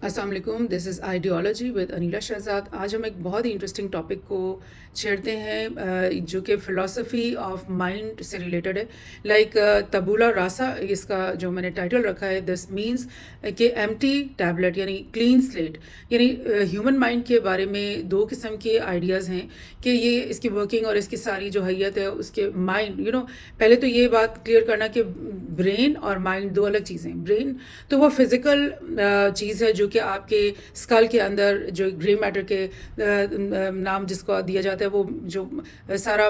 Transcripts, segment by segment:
السلام علیکم، دس از ideology with Aneela Shahzad. آج ہم ایک بہت ہی انٹرسٹنگ ٹاپک کو چھیڑتے ہیں جو کہ فلاسفی آف مائنڈ سے ریلیٹڈ ہے۔ لائک تبولا راسا اس کا جو میں نے ٹائٹل رکھا ہے، دس مینس کہ ایمٹی ٹیبلٹ یعنی کلین سلیٹ، یعنی ہیومن مائنڈ کے بارے میں دو قسم کے آئیڈیاز ہیں کہ یہ اس کی ورکنگ اور اس کی ساری جو حیت ہے اس کے مائنڈ پہلے تو یہ بات کلیئر کرنا کہ برین اور مائنڈ دو الگ چیزیں ہیں۔ برین تو وہ فزیکل چیز ہے جو کہ آپ کے اسکل کے اندر جو گرے میٹر کے نام جس کو دیا جاتا ہے، وہ جو سارا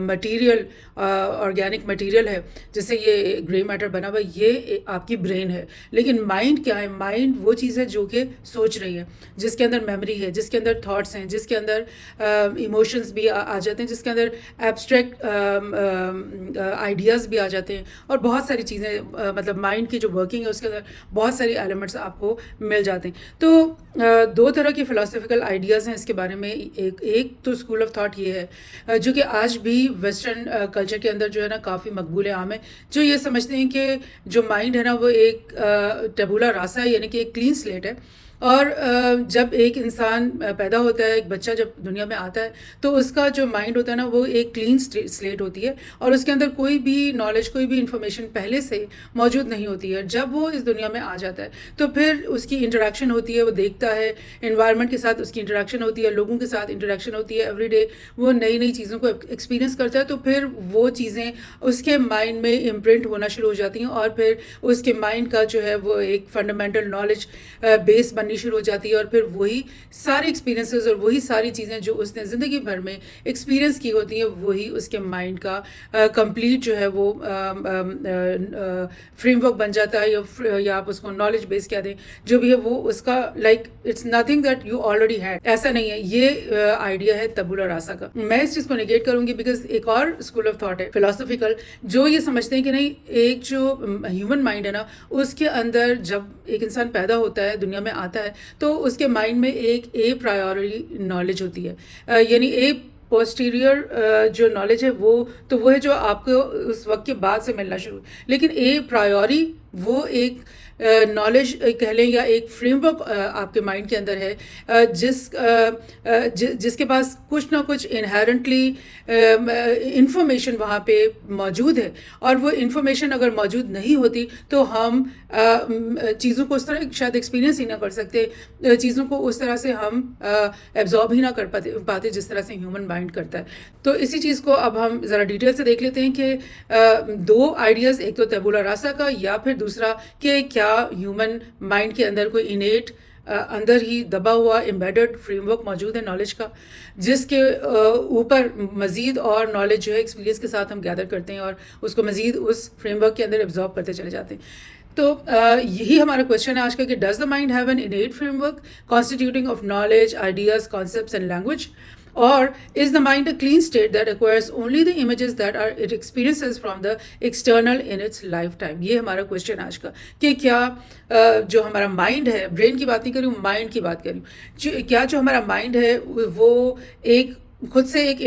مٹیریل آرگینک مٹیریل ہے جس سے یہ گرے میٹر بنا ہوا، یہ آپ کی برین ہے۔ لیکن مائنڈ کیا ہے؟ مائنڈ وہ چیز ہے جو کہ سوچ رہی ہے، جس کے اندر میموری ہے، جس کے اندر تھاٹس ہیں، جس کے اندر ایموشنز بھی آ جاتے ہیں، جس کے اندر ایبسٹریکٹ آئیڈیاز بھی آ جاتے ہیں، اور بہت ساری چیزیں مطلب مائنڈ کی جو ورکنگ ہے اس کے اندر بہت ساری ایلیمنٹس آپ کو مل جاتے ہیں۔ تو دو طرح کی فلاسفیکل آئیڈیاز ہیں اس کے بارے میں۔ ایک تو اسکول آف تھاٹ یہ ہے جو کہ آج بھی ویسٹرن کلچر کے اندر جو ہے نا کافی مقبول عام ہے، جو یہ سمجھتے ہیں کہ جو مائنڈ ہے نا وہ ایک ٹیبولا راسا ہے، یعنی کہ ایک کلین سلیٹ ہے۔ اور جب ایک انسان پیدا ہوتا ہے، ایک بچہ جب دنیا میں آتا ہے، تو اس کا جو مائنڈ ہوتا ہے نا وہ ایک کلین سلیٹ ہوتی ہے، اور اس کے اندر کوئی بھی نالج، کوئی بھی انفارمیشن پہلے سے موجود نہیں ہوتی ہے۔ جب وہ اس دنیا میں آ جاتا ہے تو پھر اس کی انٹریکشن ہوتی ہے، وہ دیکھتا ہے انوائرمنٹ کے ساتھ، اس کی انٹریکشن ہوتی ہے، لوگوں کے ساتھ انٹریکشن ہوتی ہے، ایوری ڈے وہ نئی نئی چیزوں کو ایکسپیرینس کرتا ہے، تو پھر وہ چیزیں اس کے مائنڈ میں امپرنٹ ہونا شروع ہو جاتی ہیں، اور پھر اس کے مائنڈ کا جو ہے وہ ایک فنڈامنٹل نالج بیس بننی شروع ہو جاتی ہے، اور پھر وہی سارے ایکسپیرینسز اور وہی ساری چیزیں جو اس نے زندگی بھر میں ایکسپیرینس کی ہوتی ہیں، وہی اس کے مائنڈ کا کمپلیٹ جو ہے وہ فریم ورک بن جاتا ہے، یا آپ اس کو نالج بیس کہہ دیں، جو بھی ہے وہ اس کا like it's nothing that you already had, ایسا نہیں ہے۔ یہ آئیڈیا ہے تبولا راسا کا۔ میں اس چیز کو نگیٹ کروں گی بیکاز ایک اور اسکول آف تھاٹ ہے فلاسفیکل، جو یہ سمجھتے ہیں کہ نہیں، ایک جو ہیومن مائنڈ ہے نا، اس کے اندر جب ایک انسان پیدا ہوتا ہے، دنیا میں آتا ہے، تو اس کے مائنڈ میں ایک اے پرائیوری نالج ہوتی ہے، یعنی اے پوسٹیریئر جو نالج ہے وہ ہے جو آپ کو اس وقت کے بعد سے ملنا شروع، لیکن اے پرائیوری وہ ایک نالج کہہ لیں یا ایک فریم ورک آپ کے مائنڈ کے اندر ہے، جس کے پاس کچھ نہ کچھ انہیرنٹلی انفارمیشن وہاں پہ موجود ہے، اور وہ انفارمیشن اگر موجود نہیں ہوتی تو ہم چیزوں کو اس طرح شاید ایکسپیرینس ہی نہ کر سکتے، چیزوں کو اس طرح سے ہم ایبزارب ہی نہ کر پاتے جس طرح سے ہیومن مائنڈ کرتا ہے۔ تو اسی چیز کو اب ہم ذرا ڈیٹیل سے دیکھ لیتے ہیں کہ دو آئیڈیاز، ایک تو تبولا راسا کا، یا پھر دوسرا کہ کیا ہیومن مائنڈ کے اندر کوئی انیٹ اندر ہی دبا ہوا ایمبیڈڈ فریم ورک موجود ہے نالج کا، جس کے اوپر مزید اور نالج جو ہے ایکسپیرینس کے ساتھ ہم گیدر کرتے ہیں، اور اس کو مزید اس فریم ورک کے اندر ایبزارب کرتے چلے جاتے ہیں۔ تو یہی ہمارا کویشچن ہے آج کا کہ does the mind have an innate framework constituting of knowledge, ideas, concepts and language, or is the mind a clean state that acquires only the images that are it experiences from the external in its lifetime؟ یہ ہمارا question آج کا کہ کیا جو ہمارا mind ہے، brain کی بات نہیں کر رہی ہوں، مائنڈ کی بات کر رہی ہوں، کیا جو ہمارا مائنڈ ہے وہ ایک خود سے ایک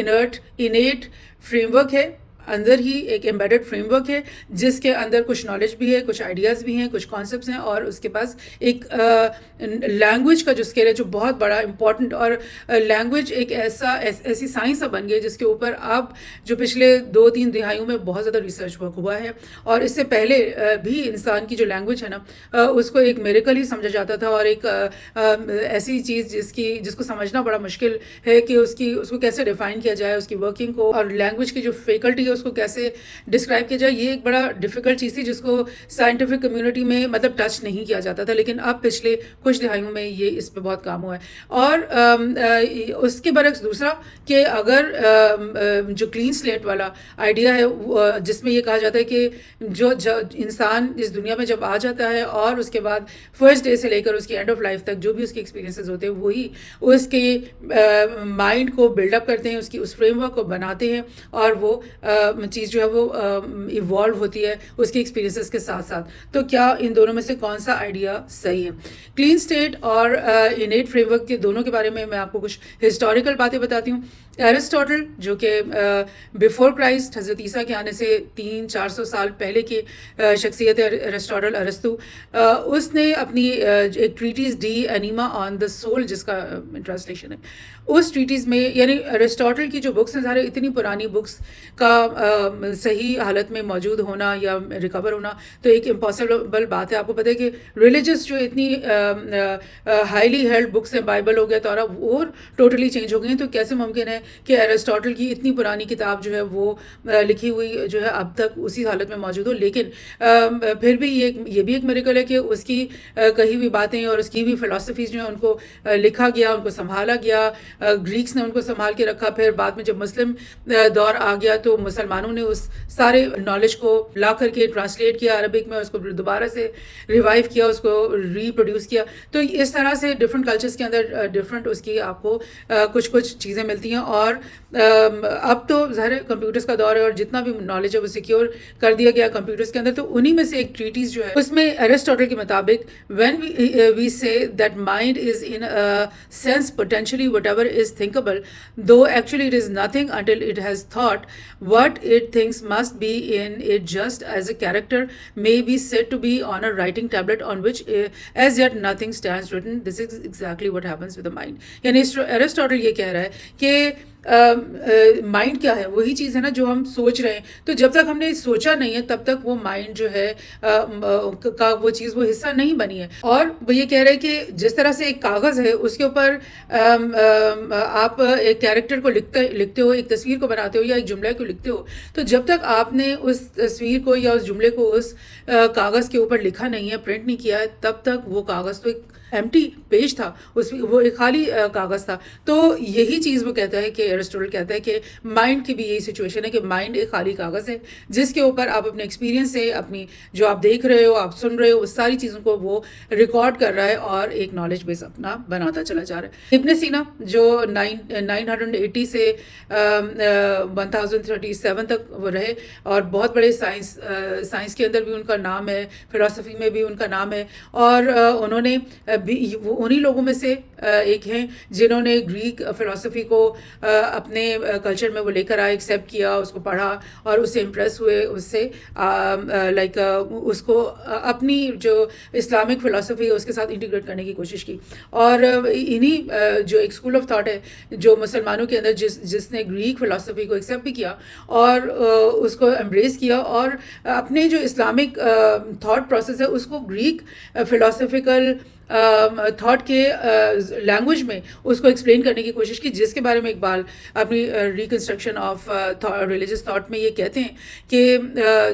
انیٹ فریم ورک ہے، اندر ہی ایک ایمبیڈڈ فریم ورک ہے، جس کے اندر کچھ نالج بھی ہے، کچھ آئیڈیاز بھی ہیں، کچھ کانسیپٹس ہیں، اور اس کے پاس ایک لینگویج کا جو اسکیل ہے جو بہت بڑا امپورٹنٹ، اور لینگویج ایک ایسی سائنس بن گئی جس کے اوپر اب جو پچھلے 2-3 دہائیوں میں بہت زیادہ ریسرچ ورک ہوا ہے، اور اس سے پہلے بھی انسان کی جو لینگویج ہے نا اس کو ایک میریکل ہی سمجھا جاتا تھا، اور ایک ایسی چیز جس کو سمجھنا بڑا مشکل ہے کہ اس کو کیسے ڈیفائن کیا جائے، اس کی ورکنگ کو، اور لینگویج کی جو فیکلٹی ہے اس کو کیسے ڈسکرائب کیا جائے، یہ ایک بڑا ڈیفیکلٹ چیز تھی جس کو سائنٹیفک کمیونٹی میں مطلب ٹچ نہیں کیا جاتا تھا، لیکن اب پچھلے کچھ دہائیوں میں یہ اس پہ بہت کام ہوا ہے۔ اور اس کے برعکس دوسرا کہ اگر جو کلین سلیٹ والا آئیڈیا ہے جس میں یہ کہا جاتا ہے کہ جو انسان اس دنیا میں جب آ جاتا ہے اور اس کے بعد فرسٹ ڈے سے لے کر اس کی اینڈ آف لائف تک جو بھی اس کے ایکسپیرینسز ہوتے ہیں وہی اس کے مائنڈ کو بلڈ اپ کرتے ہیں، اس فریم ورک کو بناتے ہیں، اور وہ چیز جو ہے وہ ایوالو ہوتی ہے اس کے ایکسپیرینسز کے ساتھ ساتھ. تو کیا ان دونوں میں سے کون سا آئیڈیا صحیح ہے؟ کلین اسٹیٹ اور انیٹ فریم ورک کے دونوں کے بارے میں آپ کو کچھ ہسٹوریکل باتیں بتاتی ہوں. ایرسٹوٹل جو کہ بیفور کرائسٹ حضرت عیسیٰ کے آنے سے 300-400 سال پہلے کی شخصیت ہے ایرسٹوٹل ارسطو. اس نے اپنی ایک ٹریٹیز ڈی انیما آن دا سول جس کا ٹرانسلیشن ہے, اس ٹریٹیز میں یعنی ایرسٹوٹل کی جو بکس ہیں سارے اتنی پرانی بکس کا صحیح حالت میں موجود ہونا یا ریکور ہونا تو ایک امپاسبل بات ہے. آپ کو پتہ ہے کہ ریلیجس جو اتنی ہائیلی ہیلڈ بکس ہیں, بائبل ہو گیا تورا, وہ ٹوٹلی چینج ہو گئی ہیں. تو کیسے ممکن ہے کہ ایرسٹوٹل کی اتنی پرانی کتاب جو ہے وہ لکھی ہوئی جو ہے اب تک اسی حالت میں موجود ہو؟ لیکن پھر بھی یہ بھی ایک میریکل ہے کہ اس کی کہی ہوئی باتیں اور اس کی بھی فلسفیز جو ہیں ان کو لکھا گیا, ان کو سنبھالا گیا, گریکس نے ان کو سنبھال کے رکھا. پھر بعد میں جب مسلم دور آ گیا تو مسلمانوں نے اس سارے نالج کو لا کر کے ٹرانسلیٹ کیا عربک میں, اس کو دوبارہ سے ریوائیو کیا, اس کو ری پروڈیوس کیا. تو اس طرح سے ڈفرینٹ کلچرز کے اندر ڈفرینٹ اس کی آپ کو کچھ چیزیں ملتی ہیں. اور اب تو ظاہر کمپیوٹرز کا دور ہے اور جتنا بھی نالج ہے وہ سیکیور کر دیا گیا کمپیوٹرز کے اندر. تو انہی میں سے ایک ٹریٹیز جو ہے اس میں ایرسٹوٹل کے مطابق when we say that mind is in a sense potentially whatever is thinkable, though actually it is nothing until it has thought. What it thinks must be in it just as a character may be said to be on a writing tablet on which as yet nothing stands written. This is exactly what happens with the mind. یعنی Aristotle یہ کہہ رہا ہے کہ mind کیا ہے, وہی چیز ہے نا جو ہم سوچ رہے ہیں. تو جب تک ہم نے سوچا نہیں ہے تب تک وہ مائنڈ جو ہے کا وہ چیز وہ حصہ نہیں بنی ہے. اور وہ یہ کہہ رہے ہیں کہ جس طرح سے ایک کاغذ ہے اس کے اوپر آپ ایک کیریکٹر کو لکھتے ہو, ایک تصویر کو بناتے ہو یا ایک جملے کو لکھتے ہو, تو جب تک آپ نے اس تصویر کو یا اس جملے کو اس کاغذ کے اوپر لکھا نہیں ہے, پرنٹ نہیں کیا ہے, تب تک وہ کاغذ تو ایک ایمٹی پیج تھا, وہ ایک خالی کاغذ تھا. تو یہی چیز وہ کہتا ہے کہ ایرسٹوٹل کہتا ہے کہ مائنڈ کی بھی یہی سچویشن ہے کہ مائنڈ ایک خالی کاغذ ہے جس کے اوپر آپ اپنے ایکسپیرینس سے اپنی جو آپ دیکھ رہے ہو, آپ سن رہے ہو, اس ساری چیزوں کو وہ ریکارڈ کر رہا ہے اور ایک نالج بیس اپنا بناتا چلا جا رہا ہے. ابن سینا جو 980 سے 1037 تک وہ رہے اور بہت بڑے سائنس کے اندر بھی ان کا نام ہے, فلسفی میں بھی ان کا نام ہے, اور انہوں نے انہی لوگوں میں سے ایک ہیں جنہوں نے گریک فلسفی کو اپنے کلچر میں وہ لے کر آئے, ایکسیپٹ کیا, اس کو پڑھا اور اس سے امپریس ہوئے, اس سے لائک اس کو اپنی جو اسلامک فلسفی ہے اس کے ساتھ انٹیگریٹ کرنے کی کوشش کی. اور انہی جو ایک اسکول آف تھاٹ ہے جو مسلمانوں کے اندر جس نے گریک فلسفی کو ایکسیپٹ بھی کیا اور اس کو امبریس کیا اور اپنے جو اسلامک تھاٹ پروسیس ہے اس کو گریک فلسفیکل تھاٹ کے لینگویج میں اس کو ایکسپلین کرنے کی کوشش کی, جس کے بارے میں اقبال اپنی ریکنسٹرکشن آف ریلیجس تھاٹ میں یہ کہتے ہیں کہ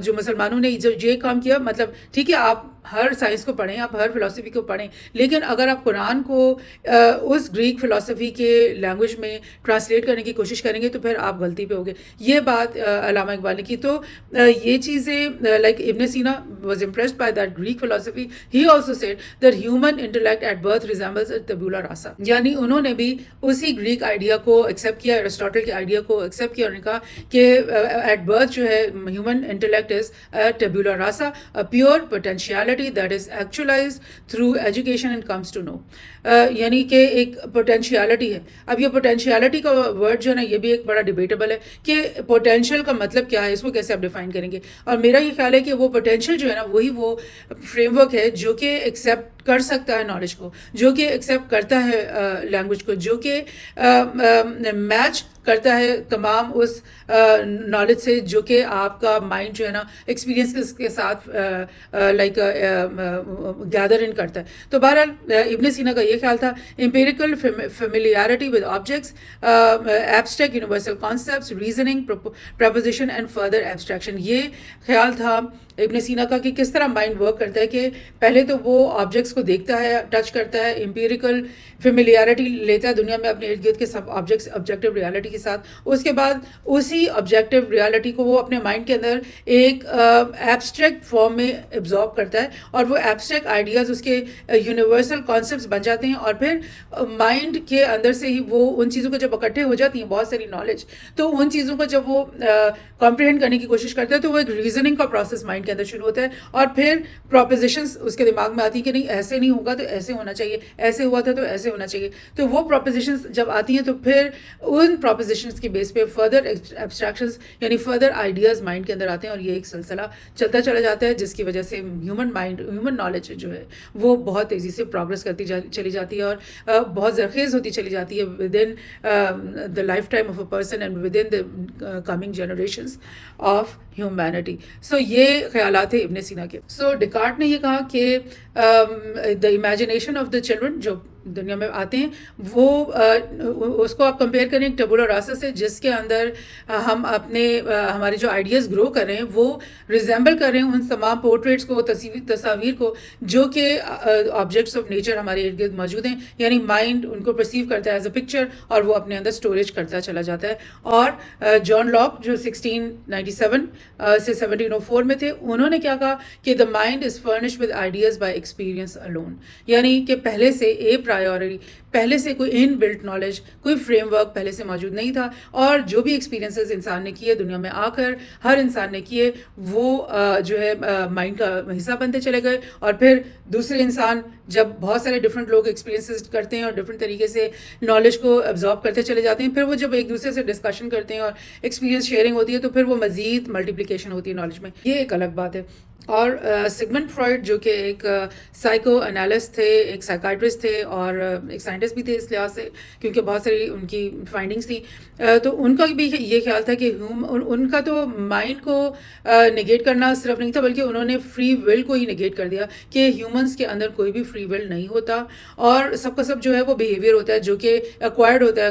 جو مسلمانوں نے جب یہ کام کیا, مطلب ٹھیک ہے آپ ہر سائنس کو پڑھیں, آپ ہر فلسفی کو پڑھیں, لیکن اگر آپ قرآن کو اس گریک فلسفی کے لینگویج میں ٹرانسلیٹ کرنے کی کوشش کریں گے تو پھر آپ غلطی پہ ہوگے. یہ بات علامہ اقبال نے کی. تو یہ چیزیں like Ibn Sina was impressed by that Greek فلسفی. He also said that human intellect at birth resembles tabula rasa, یعنی انہوں نے بھی اسی گریک آئیڈیا کو ایکسیپٹ کیا, ایرسٹوٹل کے آئیڈیا کو ایکسیپٹ کیا, اور نے کہا کہ ایٹ برتھ جو ہے human intellect is tabula rasa, pure potentiality that is actualized through education and comes to know. یعنی کہ ایک پوٹینشیلٹی ہے. اب یہ پوٹینشیلٹی کا ورڈ جو ہے نا یہ بھی ایک بڑا ڈیبیٹیبل ہے کہ پوٹینشیل کا مطلب کیا ہے, اس کو کیسے آپ ڈیفائن کریں گے. اور میرا یہ خیال ہے کہ وہ پوٹینشیل جو ہے نا وہی وہ فریم ورک ہے جو کہ ایکسیپٹ کر سکتا ہے نالج کو, جو کہ ایکسیپٹ کرتا ہے لینگویج کو, جو کہ میچ کرتا ہے تمام اس نالج سے جو کہ آپ کا مائنڈ جو ہے نا ایکسپیرینس کے ساتھ لائک گیدر ان کرتا ہے. تو بہرحال ابن سینا کا یہ خیال تھا empirical familiarity with objects, abstract universal concepts, reasoning, proposition and further abstraction. یہ خیال تھا ابن سینا کا کہ کس طرح مائنڈ ورک کرتا ہے کہ پہلے تو وہ آبجیکٹس کو دیکھتا ہے, ٹچ کرتا ہے, امپیریکل فیملیارٹی لیتا ہے دنیا میں اپنے ارد گرد کے سب آبجیکٹس آبجیکٹیو ریالٹی کے ساتھ. اس کے بعد اسی آبجیکٹیو ریالٹی کو وہ اپنے مائنڈ کے اندر ایک ایبسٹریکٹ فارم میں ایبزارب کرتا ہے, اور وہ ایبسٹریکٹ آئیڈیاز اس کے یونیورسل کانسیپٹس بن جاتے ہیں, اور پھر مائنڈ کے اندر سے ہی وہ ان چیزوں کو جب اکٹھے ہو جاتی ہیں بہت ساری نالج, تو ان چیزوں کو جب وہ کمپریہینڈ کرنے کی کوشش کرتا ہے تو وہ ایک ریزننگ کا پروسیس مائنڈ کے اندر شروع ہوتا ہے, اور پھر پروپوزیشنس اس کے دماغ میں آتی ہیں کہ نہیں ایسے نہیں ہوگا تو ایسے ہونا چاہیے, ایسے ہوا تھا تو ایسے ہونا چاہیے. تو وہ پروپوزیشنس جب آتی ہیں تو پھر ان پروپوزیشنس کی بیس پہ فردر ایبسٹریکشنس یعنی فردر آئیڈیاز مائنڈ کے اندر آتے ہیں, اور یہ ایک سلسلہ چلتا چلا جاتا ہے جس کی وجہ سے ہیومن نالج جو ہے وہ بہت تیزی سے پروگرس کرتی چلی جاتی ہے, اور بہت زرخیز ہوتی چلی جاتی ہے with in the lifetime of a person and with in the coming generations of humanity. So یہ خیالات تھے ابن سینا کے. سو ڈیکارٹ نے یہ کہا کہ دا امیجنیشن آف دا چلڈرن جو دنیا میں آتے ہیں وہ اس کو آپ کمپیئر کریں ایک ٹبولا راسا سے جس کے اندر ہم اپنے ہمارے جو آئیڈیاز گرو کر رہے ہیں وہ ریزیمبل کر رہے ہیں ان تمام پورٹریٹس کو, تصاویر کو جو کہ آبجیکٹس آف نیچر ہمارے ارد گرد موجود ہیں. یعنی مائنڈ ان کو پرسیو کرتا ہے ایز اے پکچر اور وہ اپنے اندر اسٹوریج کرتا چلا جاتا ہے. اور جان لاک جو 1697 سے 1704 میں تھے, انہوں نے کیا کہا کہ the mind is furnished with ideas by experience alone, یعنی کہ پہلے سے پرائیورٹی پہلے سے کوئی ان بلٹ نالج کوئی فریم ورک پہلے سے موجود نہیں تھا, اور جو بھی ایکسپیرینسز انسان نے کیے دنیا میں آ کر ہر انسان نے کیے وہ جو ہے مائنڈ کا حصہ بنتے چلے گئے. اور پھر دوسرے انسان جب بہت سارے ڈفرینٹ لوگ ایکسپیرینسز کرتے ہیں اور ڈفرینٹ طریقے سے نالج کو ایبزارب کرتے چلے جاتے ہیں, پھر وہ جب ایک دوسرے سے ڈسکشن کرتے ہیں اور ایکسپیرینس شیئرنگ ہوتی ہے تو پھر وہ مزید ملٹیپلیکیشن ہوتی ہے نالج میں. یہ ایک الگ بات ہے. اور سگمنڈ فرائڈ جو کہ ایک سائیکو انالسٹ تھے, ایک سائیکائٹرسٹ تھے اور ایک سائنٹسٹ بھی تھے اس لحاظ سے کیونکہ بہت ساری ان کی فائنڈنگس تھیں, تو ان کا بھی یہ خیال تھا کہ ان کا تو مائنڈ کو نگیٹ کرنا صرف نہیں تھا بلکہ انہوں نے فری ول کو ہی نگیٹ کر دیا کہ ہیومنس کے اندر کوئی بھی فری ول نہیں ہوتا, اور سب کا سب جو ہے وہ بیہیویئر ہوتا ہے جو کہ ایکوائرڈ ہوتا ہے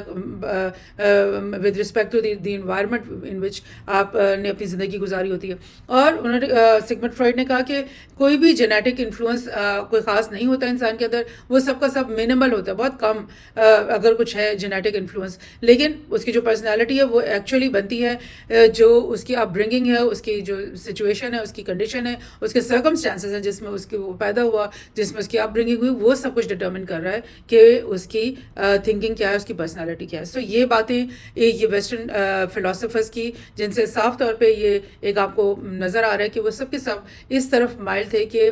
with respect to the environment in which آپ نے اپنی زندگی گزاری ہوتی ہے. اور انہوں نے سگمنڈ فرائڈ نے کہا کہ کوئی بھی جینیٹک انفلوئنس کوئی خاص نہیں ہوتا انسان کے اندر, وہ سب کا سب منیمل ہوتا ہے, بہت کم اگر کچھ ہے جینیٹک انفلوئنس, لیکن اس کی جو پرسنالٹی ہے وہ ایکچولی بنتی ہے جو اس کی اپ برنگنگ ہے, اس کی جو سچویشن ہے, اس کی کنڈیشن ہے, اس کے سرکمسٹانسز ہیں جس میں اس کی وہ پیدا ہوا, جس میں اس کی اپ برنگنگ ہوئی, وہ سب کچھ ڈٹرمن کر رہا ہے کہ اس کی تھنکنگ کیا ہے, اس کی پرسنالٹی کیا ہے. سو یہ باتیں یہ ویسٹرن فلاسفرز کی جن سے صاف طور پہ یہ ایک آپ کو نظر آ رہا ہے کہ وہ سب کے سب اس طرف مائل تھے کہ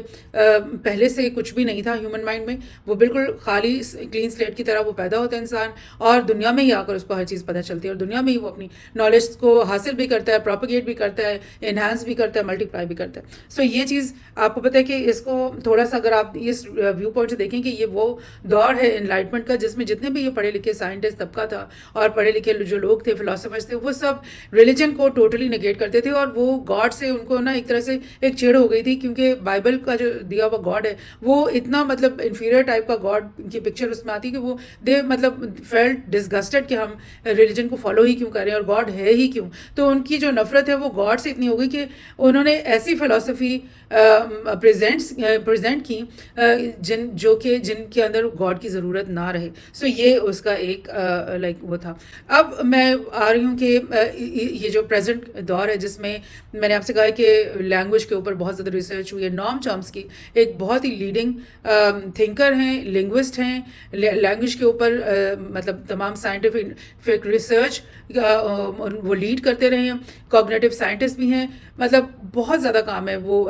پہلے سے کچھ بھی نہیں تھا ہیومن مائنڈ میں, وہ بالکل خالی کلین سلیٹ کی طرح وہ پیدا ہوتا ہے انسان, اور دنیا میں ہی آ کر اس کو ہر چیز پتہ چلتی ہے, اور دنیا میں ہی وہ اپنی نالج کو حاصل بھی کرتا ہے, پروپیگیٹ بھی کرتا ہے, انہانس بھی کرتا ہے, ملٹیپلائی بھی کرتا ہے. سو یہ چیز آپ کو پتہ ہے کہ اس کو تھوڑا سا اگر آپ اس ویو پوائنٹ سے دیکھیں کہ یہ وہ دور ہے انلائٹمنٹ کا جس میں جتنے بھی یہ پڑھے لکھے سائنٹسٹ طبقہ تھا اور پڑھے لکھے جو لوگ تھے فلاسفرز تھے, وہ سب ریلیجن کو ٹوٹلی نگیٹ کرتے تھے, اور وہ گاڈ سے ان کو نا ایک طرح سے ایک چھیڑ ہو گئی تھی کیونکہ بائبل کا جو دیا ہوا گاڈ ہے وہ اتنا مطلب انفیریئر ٹائپ کا گاڈ کی پکچر اس میں آتی کہ وہ دے مطلب فیلٹ ڈسگسٹڈ کہ ہم ریلیجن کو فالو ہی کیوں کر رہے ہیں اور گاڈ ہے ہی کیوں. تو ان کی جو نفرت ہے وہ گاڈ سے اتنی ہو گئی کہ انہوں نے ایسی فلاسفی پریزنٹ کی جن کے اندر گاڈ کی ضرورت نہ رہے. سو یہ اس کا ایک لائک وہ تھا. اب میں آ رہی ہوں کہ یہ جو پریزنٹ دور ہے جس میں نے آپ سے کہا ہے کہ لینگویج کے اوپر بہت زیادہ ریسرچ ہوئی ہے. نام چامسکی ایک بہت ہی لیڈنگ تھنکر ہیں, لنگوسٹ ہیں, لینگویج کے اوپر مطلب تمام سائنٹیفک ریسرچ وہ لیڈ کرتے رہے ہیں, کوگنیٹو سائنٹسٹ بھی ہیں, مطلب بہت زیادہ کام ہے وہ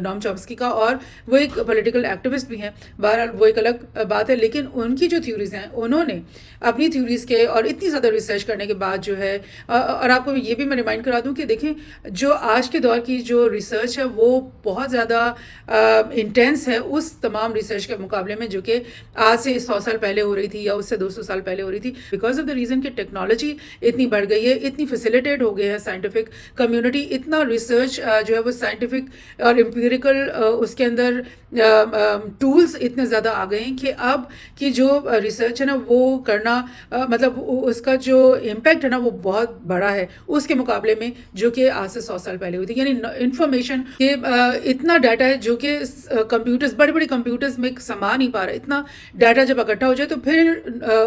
نام چامسکی کا, اور وہ ایک پولیٹیکل ایکٹیوسٹ بھی ہیں. بہرحال وہ ایک الگ بات ہے, لیکن ان کی جو تھیوریز ہیں انہوں نے اپنی تھیوریز کے اور اتنی زیادہ ریسرچ کرنے کے بعد جو ہے, اور آپ کو یہ بھی میں ریمائنڈ کرا دوں کہ دیکھیں جو آج کے دور کی جو ریسرچ ہے وہ بہت زیادہ انٹینس ہے اس تمام ریسرچ کے مقابلے میں جو کہ آج سے 100 سال پہلے ہو رہی تھی یا اس سے 200 سال پہلے ہو رہی تھی, بیکاز آف دا ریزن کہ ٹیکنالوجی اتنی بڑھ گئی ہے, اتنی فیسیلیٹیٹ ہو گئی ہے سائنٹیفک کمیونٹی, اتنا ریسرچ جو ہے وہ سائنٹیفک اور امپیریکل اس کے اندر ٹولز اتنے زیادہ آ گئے ہیں کہ اب کی جو ریسرچ ہے نا وہ کرنا مطلب اس کا جو امپیکٹ ہے نا وہ بہت بڑا ہے اس کے مقابلے میں جو کہ آج سے 100 سال پہلے ہوئی تھی. یعنی انفارمیشن کے اتنا ڈیٹا ہے جو کہ کمپیوٹرز بڑے بڑے کمپیوٹرز میں سما نہیں پا رہا. اتنا ڈیٹا جب اکٹھا ہو جائے تو پھر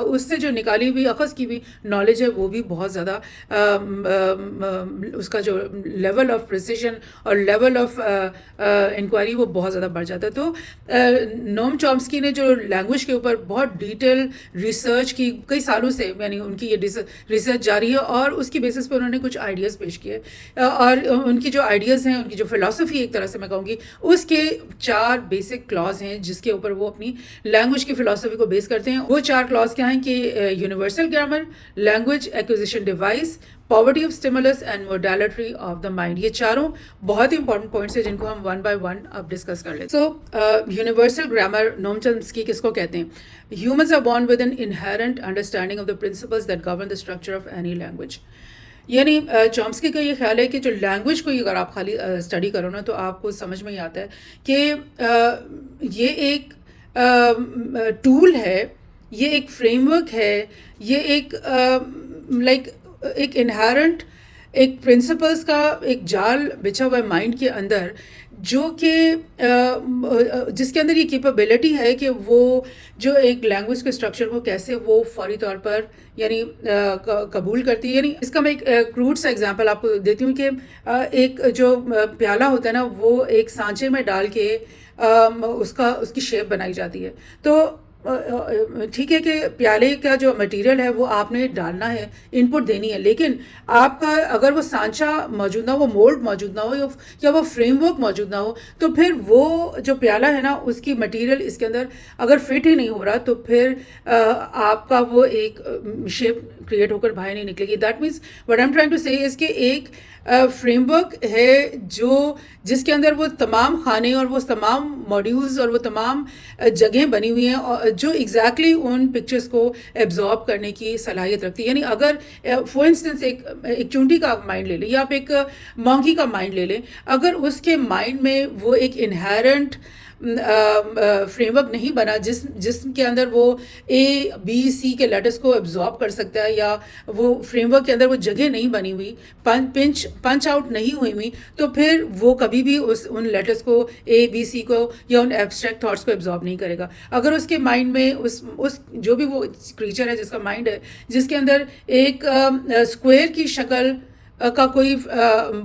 اس سے جو نکالی ہوئی اخذ کی ہوئی نالج ہے وہ بھی بہت زیادہ اس کا جو لیول آف پریسیشن اور لیول آف انکوائری وہ بہت زیادہ بڑھ جاتا ہے. تو نوم چومسکی نے جو لینگویج کے اوپر بہت ڈیٹیل ریسرچ کی کئی سالوں سے, یعنی ان کی یہ ریسرچ جاری ہے اور اس کی بیسس پہ انہوں نے کچھ آئیڈیاز پیش کیے اور ان کی جو آئیڈیاز ہیں, ان کی جو فلسفی ایک طرح سے میں کہوں گی, اس کے 4 بیسک کلاز ہیں جس کے اوپر وہ اپنی لینگویج کی فلسفی کو بیس کرتے ہیں. وہ 4 کلاز کیا ہیں کہ universal grammar, language acquisition device, poverty of stimulus and modality of the mind. یہ چاروں بہت ہی امپورٹنٹ پوائنٹس ہیں جن کو ہم ون بائی ون اب ڈسکس کر لیتے ہیں. So universal grammar Noam Chomsky کس کو کہتے ہیں؟ Humans are born with an inherent understanding of the principles that govern the structure of any language. یعنی چومسکی کا یہ خیال ہے کہ جو لینگویج کو اگر آپ خالی اسٹڈی کرو نا تو آپ کو سمجھ میں ہی آتا ہے کہ یہ ایک ٹول ہے, یہ ایک فریم ورک ہے, یہ ایک لائک ایک انہیرنٹ ایک پرنسپلز کا ایک جال بچھا ہوا ہے مائنڈ کے اندر, جو کہ جس کے اندر یہ کیپیبلٹی ہے کہ وہ جو ایک لینگویج کے اسٹرکچر کو کیسے وہ فوری طور پر یعنی قبول کرتی ہے. یعنی اس کا میں ایک کروڈ سا ایگزامپل آپ کو دیتی ہوں کہ ایک جو پیالہ ہوتا ہے نا وہ ایک سانچے میں ڈال کے اس کی شیپ بنائی جاتی ہے. تو ٹھیک ہے کہ پیالے کا جو مٹیریل ہے وہ آپ نے ڈالنا ہے, ان پٹ دینی ہے, لیکن آپ کا اگر وہ سانچہ موجود نہ ہو, وہ مولڈ موجود نہ ہو یا وہ فریم ورک موجود نہ ہو, تو پھر وہ جو پیالہ ہے نا اس کی مٹیریل اس کے اندر اگر فٹ ہی نہیں ہو رہا تو پھر آپ کا وہ ایک شیپ کریٹ ہو کر باہر نہیں نکلے گی. That means what I am trying to say is کہ ایک فریم ورک ہے جس کے اندر وہ تمام خانے اور وہ تمام ماڈیولز اور وہ تمام جگہیں بنی ہوئی ہیں جو ایگزیکٹلی ان پکچرز کو ایبزارب کرنے کی صلاحیت رکھتی ہے. یعنی اگر فار انسٹنس ایک چونٹی کا مائنڈ لے لیں یا آپ ایک مونکی کا مائنڈ لے لیں, اگر اس کے مائنڈ میں وہ ایک انہیرنٹ فریم ورک نہیں بنا جس کے اندر وہ ABC کے لیٹرز کو ایبزارب کر سکتا ہے, یا وہ فریم ورک کے اندر وہ جگہ نہیں بنی ہوئی, پنچ آؤٹ نہیں ہوئی ہوئی, تو پھر وہ کبھی بھی ان لیٹرز کو ABC کو یا ان ایبسٹریکٹ تھاٹس کو ایبزارب نہیں کرے گا. اگر اس کے مائنڈ میں اس جو بھی وہ کریچر ہے جس کا مائنڈ ہے جس کے اندر ایک اسکوائر کی شکل کا کوئی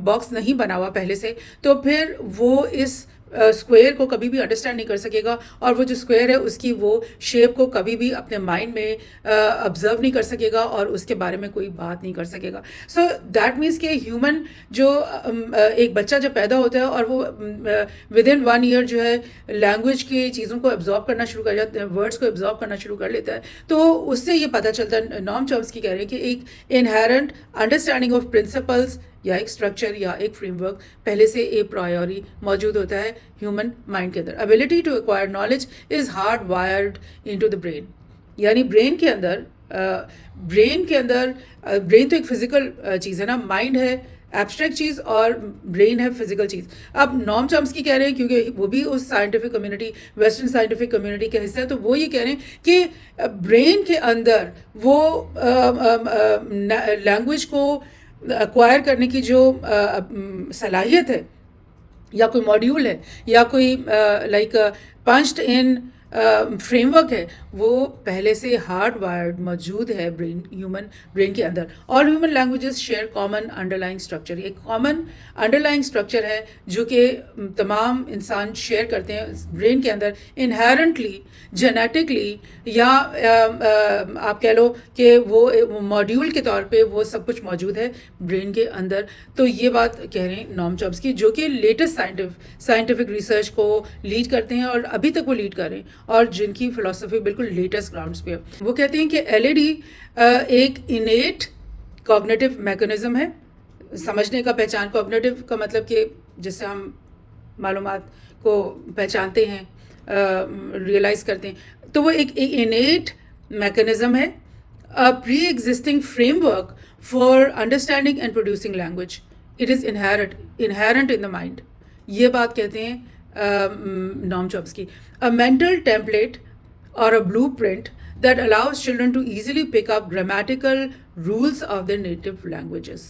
باکس نہیں بنا ہوا پہلے سے, تو پھر وہ اس اسکوائر کو کبھی بھی انڈرسٹینڈ نہیں کر سکے گا, اور وہ جو اسکوائر ہے اس کی وہ شیپ کو کبھی بھی اپنے مائنڈ میں آبزرو نہیں کر سکے گا اور اس کے بارے میں کوئی بات نہیں کر سکے گا. سو دیٹ مینس کہ ہیومن جو ایک بچہ جب پیدا ہوتا ہے اور وہ ود ان 1 ایئر جو ہے لینگویج کی چیزوں کو ایبزارب کرنا شروع کر جاتا ہے, ورڈس کو ایبزارب کرنا شروع کر لیتا ہے, تو اس سے یہ پتہ چلتا ہے, نوم چومسکی کہہ رہے ہیں کہ ایک انہیرنٹ انڈرسٹینڈنگ آف پرنسپلز یا ایک اسٹرکچر یا ایک فریم ورک پہلے سے اے پرائیوری موجود ہوتا ہے ہیومن مائنڈ کے اندر. Ability to acquire knowledge is hardwired into the brain. یعنی برین کے اندر برین تو ایک فزیکل چیز ہے نا, مائنڈ ہے ایبسٹریکٹ چیز اور برین ہے فزیکل چیز. اب نوم چومسکی کہہ رہے ہیں کیونکہ وہ بھی اس scientific community western scientific community کا حصہ ہے, تو وہ یہ کہہ رہے ہیں کہ برین کے اندر وہ لینگویج کو ایکوائر کرنے کی جو صلاحیت ہے یا کوئی ماڈیول ہے یا کوئی لائک پنچڈ ان فریم ورک ہے, وہ پہلے سے ہارڈ وائرڈ موجود ہے ہیومن برین کے اندر. All human languages share common underlying structure. ایک کامن انڈر لائنگ اسٹرکچر ہے جو کہ تمام انسان شیئر کرتے ہیں برین کے اندر انہیرنٹلی, جینیٹکلی, یا آپ کہہ لو کہ وہ ماڈیول کے طور پہ وہ سب کچھ موجود ہے برین کے اندر. تو یہ بات کہہ رہے ہیں نوم چومسکی, جو کہ لیٹسٹ سائنٹیفک ریسرچ کو لیڈ کرتے ہیں اور ابھی تک وہ لیڈ کر رہے ہیں, اور جن کی فلسفی بالکل لیٹسٹ گراؤنڈس پہ ہے. وہ کہتے ہیں کہ LAD ایک انیٹ کوگنیٹو میکانزم ہے, سمجھنے کا پہچان. کوگنیٹو کا مطلب کہ جس سے ہم معلومات کو پہچانتے ہیں, ریئلائز کرتے ہیں, تو وہ ایک انیٹ میکانزم ہے, pre existing framework for understanding and producing language. It is inherent in the mind. یہ بات کہتے ہیں Noam Chomsky, a mental template or a blueprint that allows children to easily pick up grammatical rules of their native languages.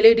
LAD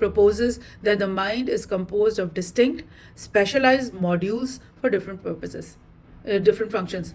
proposes that the mind is composed of distinct specialized modules for different purposes, different functions।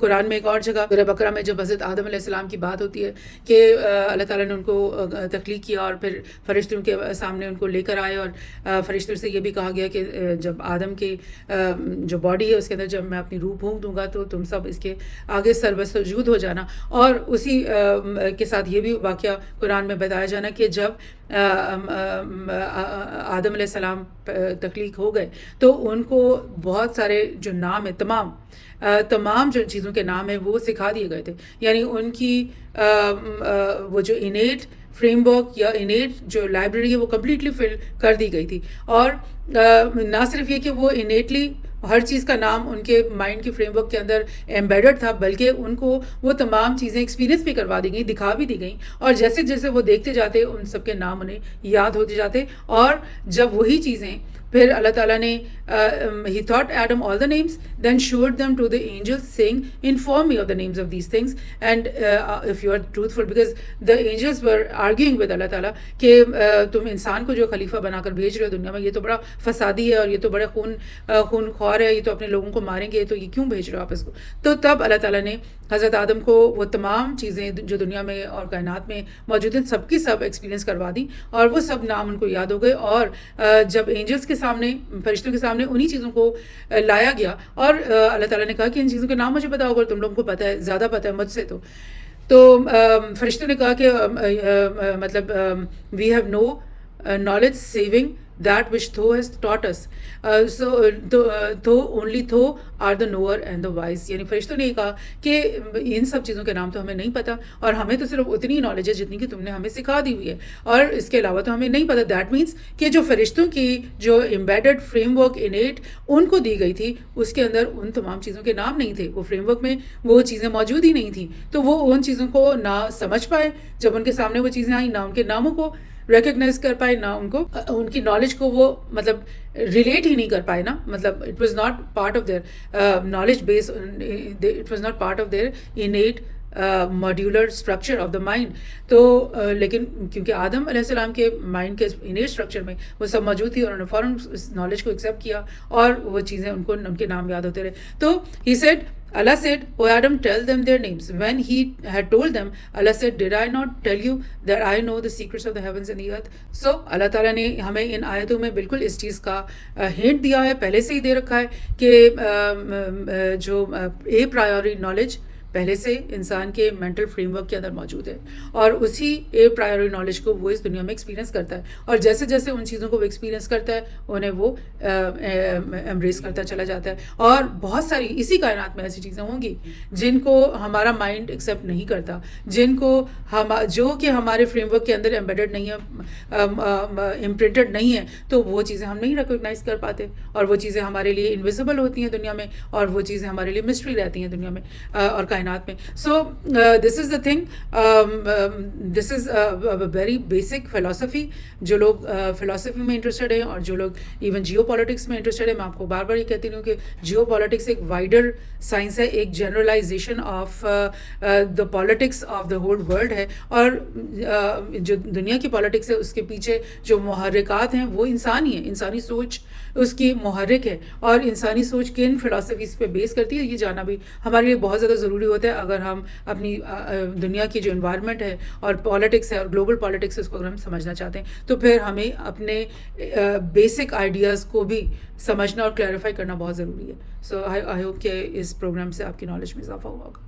قرآن میں ایک اور جگہ سورہ بقرہ میں جب حضرت آدم علیہ السلام کی بات ہوتی ہے کہ اللہ تعالیٰ نے ان کو تخلیق کیا اور پھر فرشتوں کے سامنے ان کو لے کر آئے، اور فرشتوں سے یہ بھی کہا گیا کہ جب آدم کی جو باڈی ہے اس کے اندر جب میں اپنی روح پھونک دوں گا تو تم سب اس کے آگے سربسجود ہو جانا. اور اسی کے ساتھ یہ بھی واقعہ قرآن میں بتایا جانا کہ جب آدم علیہ السلام تخلیق ہو گئے تو ان کو بہت سارے جو نام ہیں تمام جو چیزوں کے نام ہیں وہ سکھا دیے گئے تھے. یعنی ان کی وہ جو انیٹ فریم ورک یا انیٹ جو لائبریری ہے وہ کمپلیٹلی فل کر دی گئی تھی. اور نہ صرف یہ کہ وہ انیٹلی ہر چیز کا نام ان کے مائنڈ کی فریم ورک کے اندر ایمبیڈڈ تھا، بلکہ ان کو وہ تمام چیزیں ایکسپیرینس بھی کروا دی گئیں، دکھا بھی دی گئیں، اور جیسے جیسے وہ دیکھتے جاتے ان سب کے نام انہیں یاد ہوتے جاتے. اور جب وہی چیزیں پھر اللہ تعالیٰ نے he taught Adam all the names, then showed them to the angels saying, inform me of the names of these things, and if you are truthful, because the angels were arguing with اللہ تعالیٰ کہ تم انسان کو جو خلیفہ بنا کر بھیج رہے ہو دنیا میں، یہ تو بڑا فسادی ہے اور یہ تو بڑے خون خوار ہے، یہ تو اپنے لوگوں کو ماریں گے، تو یہ کیوں بھیج رہے ہو آپ اس کو. تو تب اللہ تعالیٰ نے حضرت آدم کو وہ تمام چیزیں جو دنیا میں اور کائنات میں موجود ہیں سب کی سب ایکسپیرینس کروا دی، اور وہ سب نام ان کو یاد ہو گئے. اور جب اینجلس کے سامنے، فرشتوں کے سامنے انہی چیزوں کو لایا گیا، اور اللہ تعالیٰ نے کہا کہ ان چیزوں کے نام مجھے پتا ہوگا، تم لوگوں کو پتہ ہے، زیادہ پتہ ہے مجھ سے. تو فرشتوں نے کہا کہ مطلب we have no knowledge saving that which Thou has taught us. Thou only Thou are the knower and the wise. یعنی فرشتوں نے یہ کہا کہ ان سب چیزوں کے نام تو ہمیں نہیں پتہ، اور ہمیں تو صرف اتنی نالج ہے جتنی کہ تم نے ہمیں سکھا دی ہوئی ہے، اور اس کے علاوہ تو ہمیں نہیں پتہ. دیٹ مینس کہ جو فرشتوں کی جو ایمبیڈڈ فریم ورک انیٹ ان کو دی گئی تھی اس کے اندر ان تمام چیزوں کے نام نہیں تھے، وہ فریم ورک میں وہ چیزیں موجود ہی نہیں تھیں. تو وہ ان چیزوں کو نہ سمجھ پائے جب ان کے سامنے وہ چیزیں آئیں، نہ ان کے ناموں کو ریکگنائز کر پائے، نہ ان کو ان کی نالج کو وہ مطلب ریلیٹ ہی نہیں کر پائے نا. مطلب it was not part of their knowledge base, it was not part of their innate modular structure of the mind. تو لیکن کیونکہ آدم علیہ السلام کے مائنڈ کے انیٹ اسٹرکچر میں وہ سب موجود تھی، اور انہوں نے فوراً اس نالج کو ایکسیپٹ کیا، اور وہ چیزیں ان کو ان کے نام یاد ہوتے رہے. تو he said, Allah said, O Adam, tell them their names. When he had told them, Allah said, did I not tell you that I know the secrets of the heavens and the earth? So اللہ تعالیٰ نے ہمیں ان آیتوں میں بالکل اس چیز کا hint دیا ہے، پہلے سے ہی دے رکھا ہے کہ جو اے پرائیوری نالج پہلے سے انسان کے مینٹل فریم ورک کے اندر موجود ہے، اور اسی اے پرائیوری نالج کو وہ اس دنیا میں ایکسپیرینس کرتا ہے، اور جیسے جیسے ان چیزوں کو وہ ایکسپیرینس کرتا ہے انہیں وہ ایمبریس کرتا چلا جاتا ہے. اور بہت ساری اسی کائنات میں ایسی چیزیں ہوں گی جن کو ہمارا مائنڈ ایکسیپٹ نہیں کرتا، جن کو جو کہ ہمارے فریم ورک کے اندر ایمبیڈڈ نہیں ہے، امپرنٹڈ نہیں ہے، تو وہ چیزیں ہم نہیں ریکگنائز کر پاتے، اور وہ چیزیں ہمارے لیے انویزیبل ہوتی ہیں دنیا میں، اور وہ چیزیں ہمارے لیے مسٹری رہتی ہیں دنیا میں اور کائنات میں. So this is the thing, this is very basic philosophy. جو لوگ فلاسفی میں انٹرسٹڈ ہیں اور جو لوگ ایون جیو پالیٹکس میں انٹرسٹڈ ہیں، میں آپ کو بار بار یہ کہتی ہوں کہ جیو پالیٹکس ایک وائڈر سائنس ہے، ایک generalization of the politics of the whole world ہے. اور جو دنیا کی پالیٹکس ہے اس کے پیچھے جو محرکات ہیں وہ انسانی ہیں، انسانی سوچ اس کی محرک ہے، اور انسانی سوچ کن فلاسفیز پہ بیس کرتی ہے یہ جاننا بھی ہمارے لیے بہت زیادہ ضروری ہوتا ہے اگر ہم اپنی دنیا کی جو انوائرمنٹ ہے اور پالیٹکس ہے اور گلوبل پالیٹکس ہے اس کو اگر ہم سمجھنا چاہتے ہیں تو پھر ہمیں اپنے بیسک آئیڈیاز کو بھی سمجھنا اور کلیریفائی کرنا بہت ضروری ہے. سو آئی ہوپ کہ اس پروگرام سے آپ کی نالج میں اضافہ ہوا ہوگا.